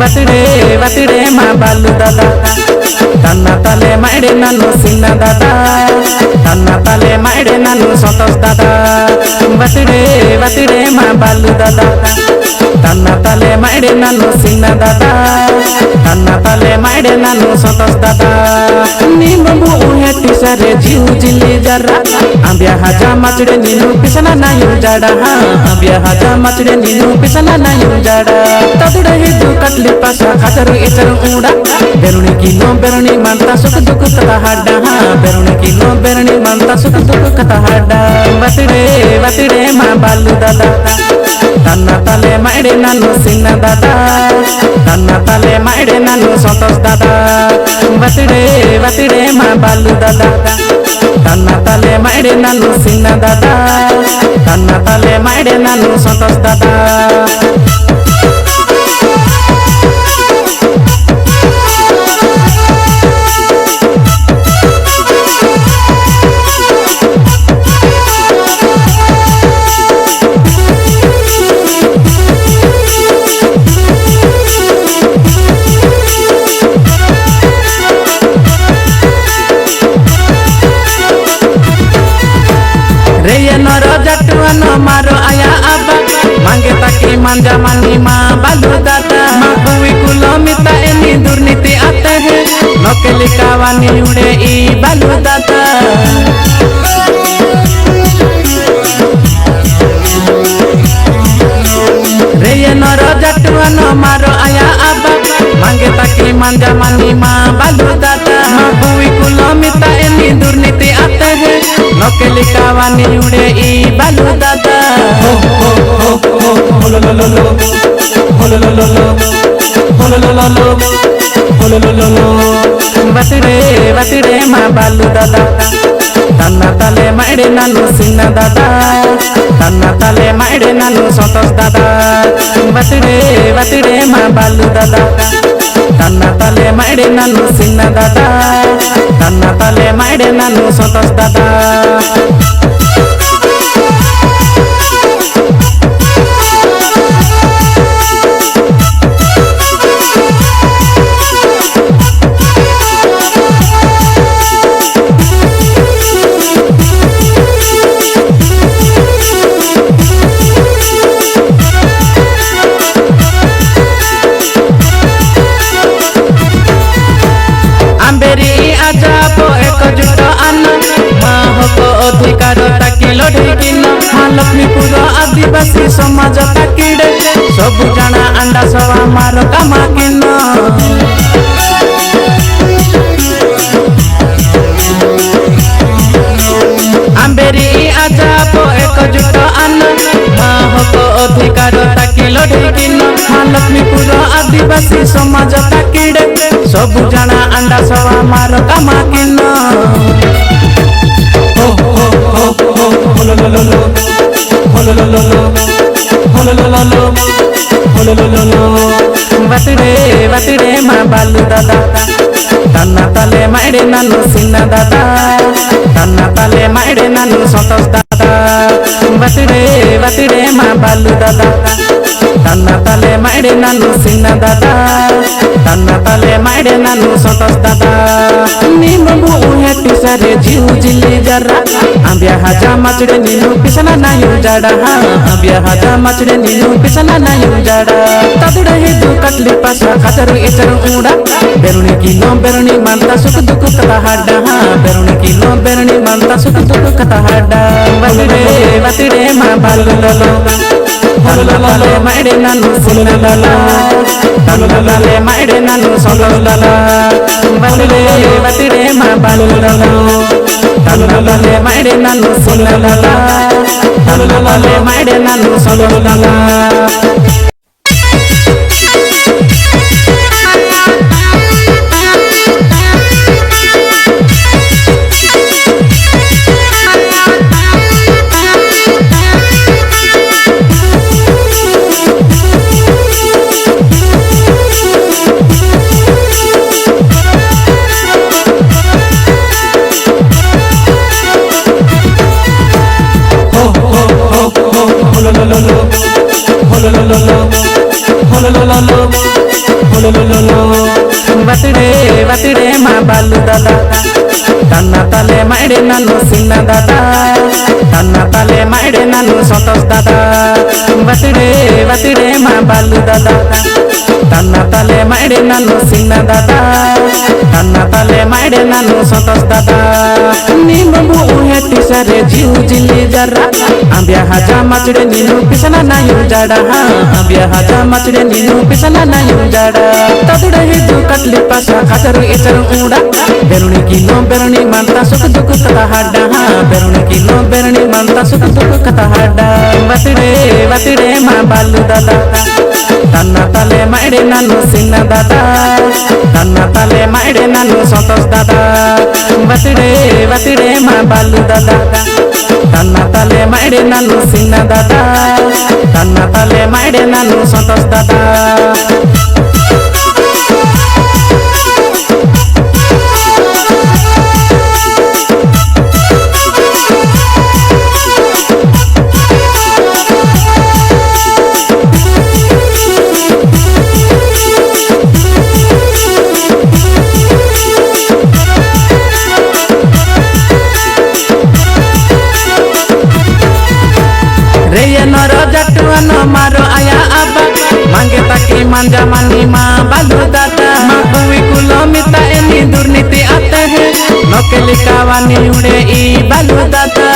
ಬತಿಡೆ ಬತಿಡೆ ಮಾ ಬಾಲು ದಾದ ತನ್ನ ತಲೆ ಮಾಡೆ ನಾನು ಸಿನ್ನ ದಾದ ತನ್ನ ತಲೆ ಮಾಡೆ ನಾನು ಸಂತೋಷ ದಾದ ಬತಿಡೆ ಬತಿಡೆ ಮಾ ಬಾಲು ದಾದ ತನ್ನ ತಲೆ ಮಾಡೆ ನಾನು ಸಿನ್ನ ದಾದ ತನ್ನ ತಲೆ ಮಾಡೆ ನಾನು ಸಂತೋಷ ದಾದ ನಿಮಗೂ ಹೆಟ್ಟಿ ಸರೆ ಜೀವ ಜಿಲ್ಲಿ ಜರ ಅಂಬ್ಯಾ ಹಜ ಮಚಡೆ ನೀನು ಪಿಸನ ನಾಯು ಜಾಡ ಅಂಬ್ಯಾ ಹಜ ಮಚಡೆ ನೀನು ಪಿಸನ ನಾಯು ಜಾಡ ತದುಡ ಹಿದ್ದು ಕಟ್ಲಿ ಪಾಸ ಖಾತರು ಎಚರು ಊಡ ಬೆರುಣಿ ಕಿಲೋ ಬೆರುಣಿ ಮಂತ ಸುಖ ದುಃಖ ಕಥ ಹಾಡ ಬೆರುಣಿ ಕಿಲೋ ಬೆರುಣಿ ಮಂತ ಸುಖ ದುಃಖ ಕಥ ಹಾಡ ಬತಿಡೆ ಬತಿಡೆ ಮಾ ಬಾಲು ದಾದ ತನ್ನ ತಲೆ ಮಾಡೆ ನಾನು ಸಿನ್ನ ದಾದ ತನ್ನ ತಲೆ ಮಾಡೆ ನಾನು ಸಂತೋಷ ದಾದ ಬತಿಡೆ ಬತಿಡೆ ಮಾ ಬಾಲು ದಾದ ತನ್ನ ತಲೆ ಮಾಡೆ ನಾನು ಸಿನ್ನ ದಾದ ತನ್ನ ತಲೆ ಮಾಡೆ ನಾನು ಸಂತೋಷ ದಾದ मारो आया अबा मांगे ताकि मांजा मानी माँ बालू दादा माँ कुई कुलो मिता एनी दुर्नीति आते हैं नौकेली कावानी उड़े ई बालू दादा रे ये नरो जटुआनो मारो आया अबा मांगे ताकि मांजा मानी माँ बालू दादा माँ कुई कुलो मिता एनी दुर्नीति आते हैं नौकेली कावानी उड़े ई बालू दादा बतिड़े बतिड़े माँ बालू दादा तन्न तले माड़े नानु सिन्न दादा तन्न तले माड़े नानु संतोष दादा बतिड़े बतिड़े माँ बालू दादा तन्न तले माड़े नानु सिन्न दादा तन्न तले माड़े नानु संतोष दादा अधिकार ताकि लड़ेकिन हाँ लक्ष्मीपुर आदिवासी समाज ताकिड़े सब जाना अंडा सवा मारो कामाकिन आंबेरी आजाप एकजुट आन माँ को अधिकार ताकि लड़ेकिन हाँ लक्ष्मीपुर आदिवासी समाज ताकिड़े सब जाना अंडा सवा मारो कामाकिन बतिड़े बतिड़े माँ बालू दादा तन्न तले माड़े नानु सिन्न दादा तन्न तले माड़े नानु संतोष दादा बतिड़े बतिड़े माँ बालू दादा तन्न तले माड़े नानु सिन्न दादा तन्न तले माड़े नानु संतोष दादा निमगु हेट्टी सरे जीव जिल्ली जरा अंब्या हजा मचड़े नीनु पिसना नायु जाड़ा अंब्या हजा मचड़े नीनु पिसना नायु जाड़ा तदुड़ हिदु कटली पासा खातरु एचरु ऊड़ा बेरुणी किलो बेरुणी मानता सुख दुख कथा हाडा बेरुणी किलो बेरुणी मानता सुख दुख कथा हाडा बतिड़े बतिड़े माँ बालू ललो तले माड़े नानु सिन्न लला तले माड़े नानु संतोष दादा बतिड़े बतिड़े माँ बालू ललो तले माड़े नानु सिन्न लला तले माड़े नानु संतोष दादा lo lo lo birthday birthday ಮಾ ಬಾಲು ದಾದ ತನ್ನ ತಲೆ ಮಾಡಿ ನಾನು ಸಿನ್ನ ದಾದ ತನ್ನ ತಲೆ ಮಾಡಿ ನಾನು ಸಂತೋಷ ದಾದ ಬರ್ತಡೇ ಬರ್ತಡೇ ಮಾ ಬಾಲು ದಾದ ತನ್ನ ತಲೆ ಮಾಡಿ ನಾನು ಸಿನ್ನ ದಾದ ತನ್ನ ತಲೆ ಮಾಡಿ ನಾನು ಸಂತೋಷ ದಾದ ನಿಮಗೂ ಹೆಟ್ಟಿ ಸರೆ ಜೀವ ಜಿಲ್ಲಿ ಜರ ಅಂಬ್ಯಾ ಹಜ ಮಚಡೆ ನೀನು ಪಿಸನ ನಾಯು ಜಾಡ ಅಂಬ್ಯಾ ಹಜ ಮಚಡೆ ನೀನು ಪಿಸನ ನಾಯು ಜಾಡ ತದುಡ ಹಿದ್ದು ಕಟ್ಲಿ ಪಾಸ ಖಾತರು ಎಚರು ಊಡ ಬೆರುಣಿ ಕಿಲೋ ಬೆರುಣಿ ಮಂತ ಸುಖ ದುಃಖ ಕಥ ಹಾಡ ಬೆರುಣಿ ಕಿಲೋ ಬೆರುಣಿ ಮಂತ ಸುಖ ದುಃಖ ಕಥ ಹಾಡ ಬರ್ತಡೇ ಮಾ ಬಾಲು ದಾದ ತನ್ನ ತಲೆ ಮಾಡಿ ನಾನು ಸಿನ್ನ ದಾದ ತನ್ನ ತಲೆ ಮಾಡಿ ನಾನು ಸಂತೋಷ ದಾದ ಬರ್ತಡೇ ಮಾ ಬಾಲು ದಾದ ತನ್ನ ತಲೆ ಮಾಡಿ ನಾನು ಸಿನ್ನ ದಾದ ತನ್ನ ತಲೆ ಮಾಡಿ ನಾನು ಸಂತೋಷ ದಾದ मारो आया अब्बा मांगे ताकि मांजा मानी माँ बालू दादा माँ हुई कुलो मिता एनी दुर्नीति आते हैं नौकेली कावानी उड़े ई बालू दादा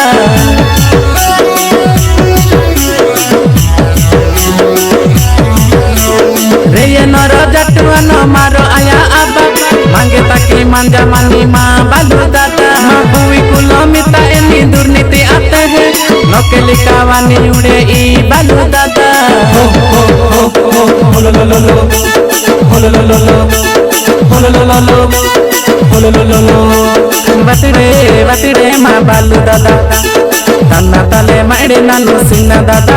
रे ये नरो जटुआ नो मारो आया अब्बा मांगे ताकि मांजा मानी माँ बालू दादा माँ हुई कुलो मिता एनी दुर्नीति आते हैं नौकेली कावानी उड़े ई बालू दादा बर्थडे मा बालू दादा तन्न तले ಮಾಡಿ ನಾನು ಸಿನ್ನ ದಾದ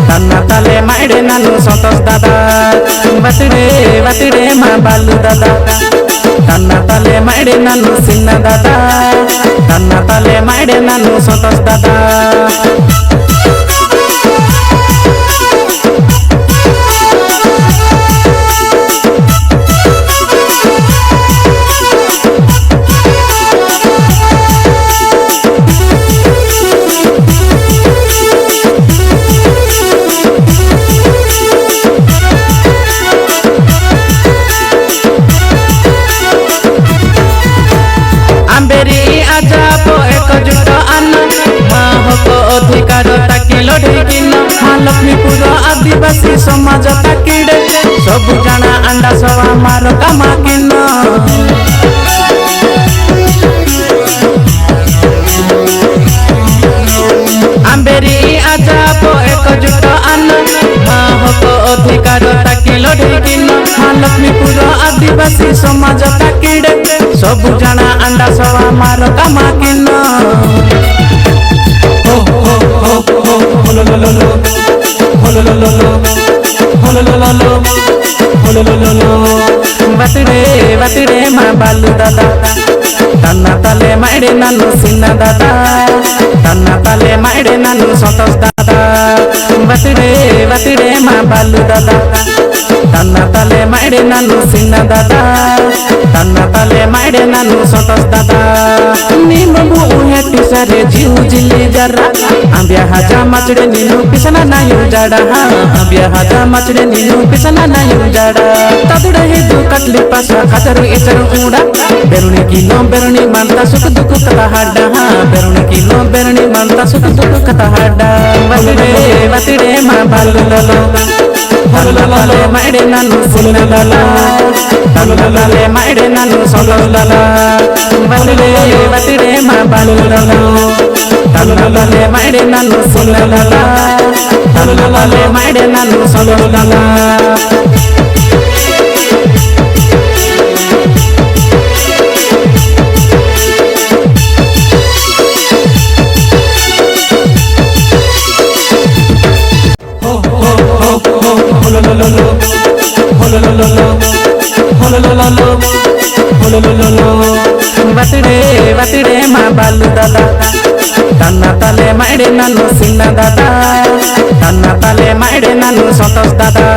ತನ್ನ ತಲೆ ಮಾಡಿ ನಾನು ಸಂತೋಷ ದಾದ ಬರ್ತಡೇ ಮಾ ಬಾಲು ದಾದ ತನ್ನ ತಲೆ ಮಾಡಿ ನಾನು ಸಿನ್ನ ದಾದ ತನ್ನ ತಲೆ ಮಾಡಿ ನಾನು ಸಂತೋಷ ದಾದ अधिकार ताकि लड़े किन लक्ष्मीपुर आदिवासी समाज ताकिड़े सब जाना अंडा सवा मार कामा किन आंबेरी आजाब एकजुट आन अधिकार ताकि लड़े किन लक्ष्मीपुर आदिवासी समाज ताकिड़े सब जाना अंडा सवा मार कामा किन बर्थडे मा बालू दादा तन्न तले ಮಾಡಿ ನಾನು ಸಿನ್ನ ದಾದ ತನ್ನ ತಲೆ ಮಾಡಿ ನಾನು ಸಂತೋಷ ದಾದ ಬರ್ತಡೇ ಮಾ ಬಾಲು ದಾದ ತನ್ನ ತಲೆ ಮಾಡಿ ನಾನು ಸಿನ್ನ ದಾದ ತನ್ನ ತಲೆ ಮಾಡಿ ನಾನು ಸಂತೋಷ ದಾದ ನಿಮಗೂ ಹೆಟ್ಟಿ ಸರೆ ಜೀವ ಜಿಲ್ಲಿ ಜರ ಅಂಬ್ಯಾ ಹಜ ಮಚಡೆ ನೀನು ಪಿಸನ ನಾಯು ಜಾಡ ಅಂಬ್ಯಾ ಹಜ ಮಚಡೆ ನೀನು ಪಿಸನ ನಾಯು ಜಾಡ ತದುಡ ಹಿದ್ದು ಕಟ್ಲಿ ಪಾಸ ಖಾತರು ಎಚರು ಊಡ ಬೆರುಣಿ ಕಿಲೋ ಬೆರುಣಿ ಮಂತ ಸುಖ ದುಃಖ ಕಥ ಹಾಡ ಬೆರುಣಿ ಕಿಲೋ ಬೆರುಣಿ ಮಂತ ಸುಖ ದುಃಖ ಕಥ ಹಾಡ ಬರ್ತಡೇ ಮಾ ಬಾಲು ತನ್ನ ತಲೆ ಮಾಡಿ ನಾನು ಸಿನ್ನ ದಾದ ತನ್ನ ತಲೆ ಮಾಡಿ ನಾನು ಸಂತೋಷ ದಾದ ಬರ್ತಡೇ ಮಾ ಬಾಲು ತನ್ನ ತಲೆ ಮಾಡಿ ನಾನು ಸಿನ್ನ ದಾದ ತನ್ನ ತಲೆ ಮಾಡಿ ನಾನು ಸಂತೋಷ ದಾದ बर्थडे मा बालू दादा तन्न तले ಮಾಡಿ ನಾನು ಸಿನ್ನ ದಾದ ತನ್ನ ತಲೆ ಮಾಡೆ ನಾನು ಸಂತೋಷ್ ದಾದಾ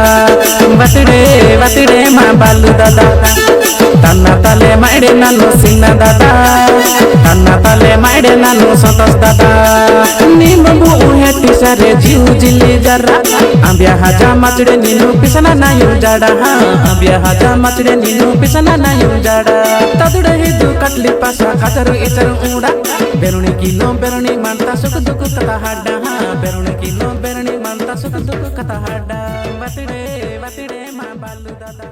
ಬರ್ತಡೇ ಮಾ ಬಾಲು ದಾದಾ ತನ್ನ ತಲೆ ಮಾಡೆ ನಾನು ಸಿನ್ನ ದಾದಾ ತನ್ನ ತಲೆ ಮಾಡೆ ನಾನು ಸಂತೋಷ್ ದಾದಾ ನಿಮಗೂ ಹೆಟ್ಟಿ ಸರೆ ಜೀವ ಜಿಲ್ಲಿ ಜರ ಅಂಬ್ಯಾ ಹಜಾ ಮಚಡೆ ನೀನು ಪಿಸನ ನಾಯು ಜಾಡ ಅಂಬ್ಯಾ ಹಜಾ ಮಚಡೆ ನೀನು ಪಿಸನ ನಾಯು ಜಾಡ ತದುಡ ಹಿದ್ದು ಕಟ್ಲಿ ಪಾಸ ಕಚರು ಇಚರು ಊಡ ಬೆರುಣಿ ಕಿಲೋ ಬೆರುಣಿ ಮಂತ ಸುಖ ದುಃಖ ಕಥ ಹಾಡ ಬೆರುಣಿ ಕಿಲೋ ಬೆರುಣಿ ಮಂತ ಸುಖ ದುಃಖ ಕಥ ಹಾಡ ಬರ್ತಡೇ ಮಾ ಬಾಲು ದಾದಾ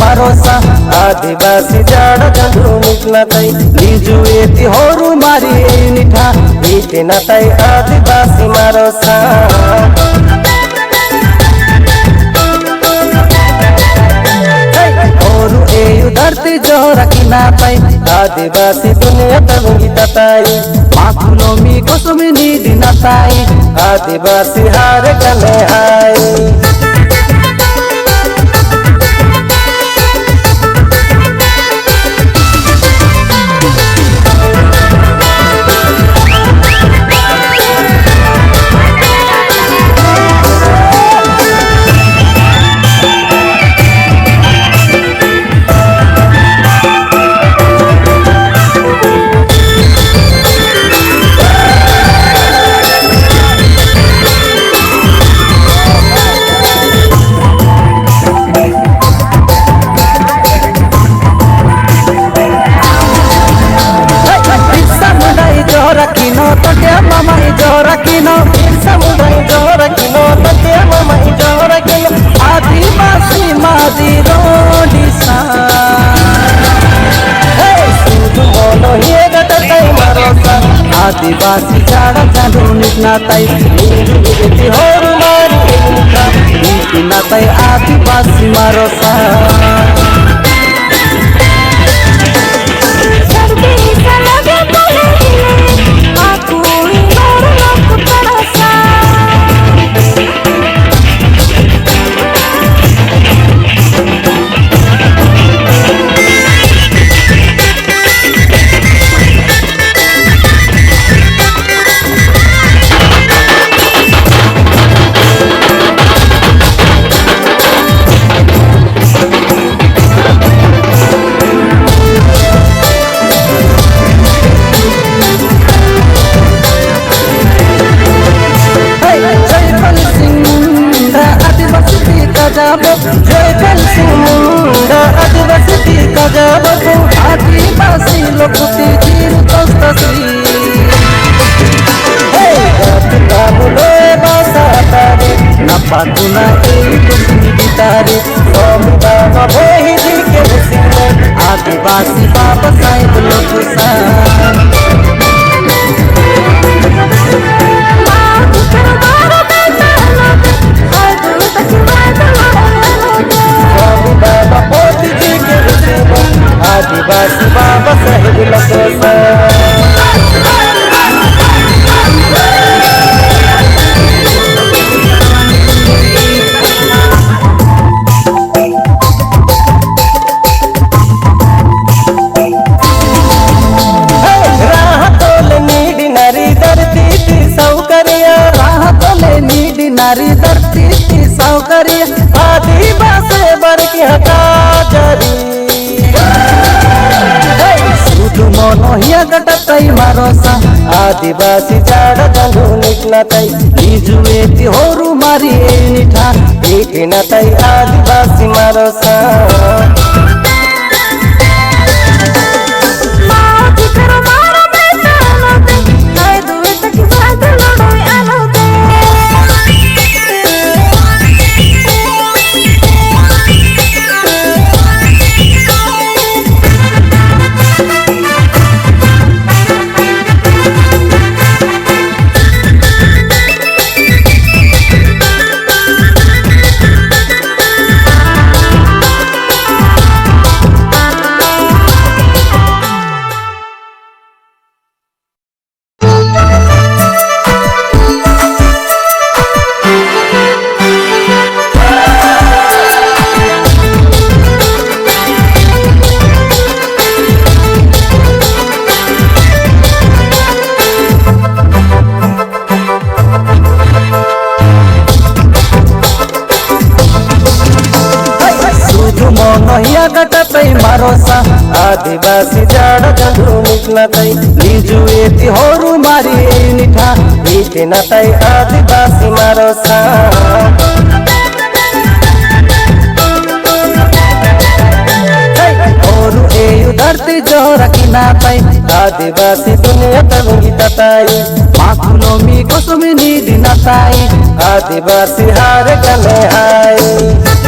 मारोसा आदिवासी जाड़ जंगू निकला तई लीजू एती होरू मारी निठा नीति न तई आदिवासी मारोसा होरू एयु धरती जो रखी ना तई आदिवासी दुनिया तंगी तताई माकुलो मी कोसमी नीदी न तई आदिवासी हार कने आई आदिवासी जाड़ा जादू निकना तई होरू मारी निकना तई आदिवासी मारोसा जयपाल सिंह मुंडा आदिवासी का जब आदिवासी लोकुती जीर तस्ती नापातुना तारे आदिवासी बाबा साहेब लोकुसा आदिवासी बाबा साहेब लोकुसा नारी धरती सौकर्य आदिवासी बरकी हटा जरी सुधु मनोहिया गटतई मारोसा आदिवासी जाड़ा जंगू निकला तई लीजू एती होरू मारी निठा एक न तई आदिवासी मारोसा जाड जाँदो निक्न तै लिजु यति हरू मारी निठा इटेन तै आदिवासी मारो सा धरती जोरा किना तै आदिवासी दुनिया तंगी तताई माखुलो मी कसमी निधि नताई आदिवासी हार गले हाई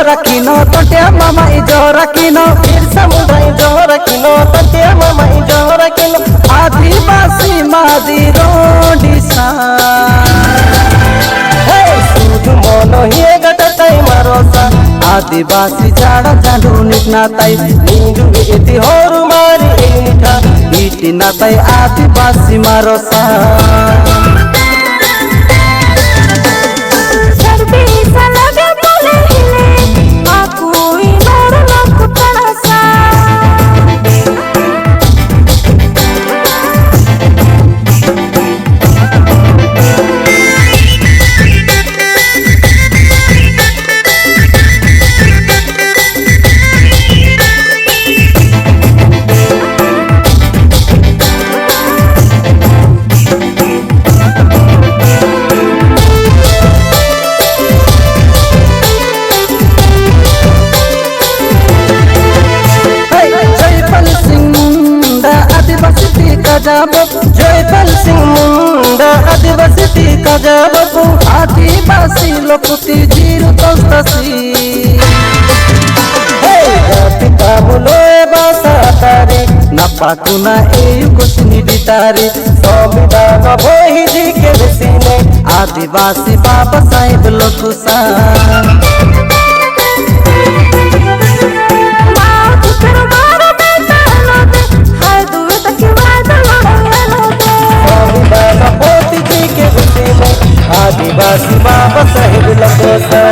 रखिनो तटिया मामा इजो रखिनो फिर समुदाय जो रखिनो तटिया मामा इजो रखिनो आदिवासी मादी रोडिसा हे सुध मोनो हिए गटतै मारोसा आदिवासी जाडा जाडु निक्ना तै निजु यति हरू मारी निठा इटिना तै आदिवासी मारोसा जयपाल सिंह मुंडा आदिवासी का जब आदिवासी लोकुति जीरो तस्ती जाति कामुलो बासा तारी नपाकुना एयु कुसनी दितारी संविधान भोही जी के सिने आदिवासी बाबा साहेब लोकुसा आदिवासी बाबा साहेब लोकुसा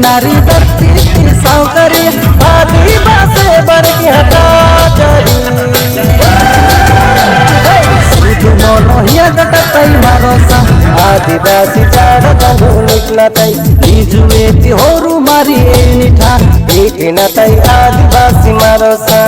नारी धरती सौकर्य आदिवासी वर्ग हटा चरी मोनोहिया गटतै मारोसा आदिवासी जाड जाँदो निक्न तै लिजु यति हरू मारी निठा इटेन तै आदिवासी मारोसा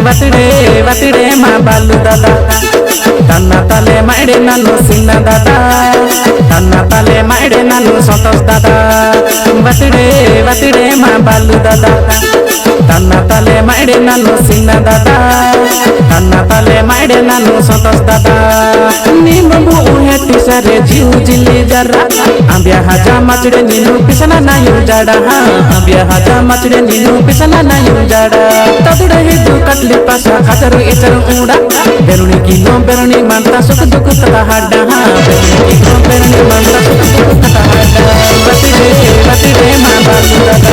ಬತಿಡೆ ಬತಿಡೆ ಮಾ ಬಾಲು ದಾದ ತನ್ನ ತಲೆ ಮಾಡಿ ನಾನು ಸಿನ್ನ ದಾದ ತನ್ನ ತಲೆ ಮಾಡಿ ನಾನು ಸಂತೋಷ ದಾದ ಬತಿಡೆ ಬತಿಡೆ ಮಾ ಬಾಲು ದಾದ ತನ್ನ ತಲೆ ಮಾಡಿ ನಾನು ಸಿನ್ನ ದಾದ ತನ್ನ ತಲೆ ಮಾಡಿ ನಾನು ಸಂತೋಷ ದಾದ ನಿಮಗೂ ಹೆಟ್ಟಿ ಸರೆ ಜೀವ ಜಿಲ್ಲಿ ಜರ ಅಂಬ್ಯ ಹಜ ಮಚಡೆ ನೀನು ಪಿಸನ ನಾಯು ಜಾಡ ಅಂಬ್ಯ ಹಜ ಮಚಡೆ ನೀನು ಪಿಸನ ನಾಯು ಜಾಡ ತದುಡ ಹಿದ್ದು ಕಟ್ಲಿ ಪಾಸ ಖಾತರು ಇಚರು ಕೂಡ ಬೆರುಣಿ ಕಿಲೋ ಬೆರುಣಿ ಮಂತ ಸುಖ ದುಃಖ ಕಥ ಹಾಡ ಬೆರುಣಿ ಕಿಲೋ ಬೆರುಣಿ ಮಂತ ಸುಖ ದುಃಖ ಕಥ ಹಾಡ ಬತಿಡೆ ಮಾ ಬಾಲು ದಾದ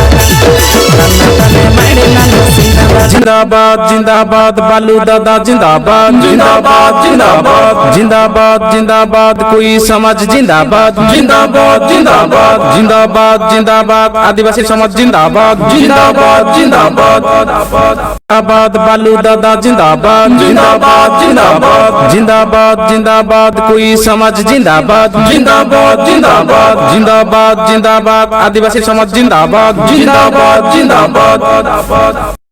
ತನ್ನ ತಲೆ ಮಾಡಿ ನಾನು ಸಿನ್ನ ದಾದ जिंदाबाद जिंदाबाद बालू दादा जिंदाबाद जिंदाबाद जिंदाबाद जिंदाबाद जिंदाबाद कोई समाज जिंदाबाद जिंदाबाद जिंदाबाद जिंदाबाद जिंदाबाद आदिवासी समाज जिंदाबाद जिंदाबाद जिंदाबाद जिंदाबाद बालू दादा जिंदाबाद जिंदाबाद जिंदाबाद जिंदाबाद जिंदाबाद कोई समाज जिंदाबाद जिंदाबाद जिंदाबाद जिंदाबाद जिंदाबाद आदिवासी समाज जिंदाबाद जिंदाबाद जिंदाबाद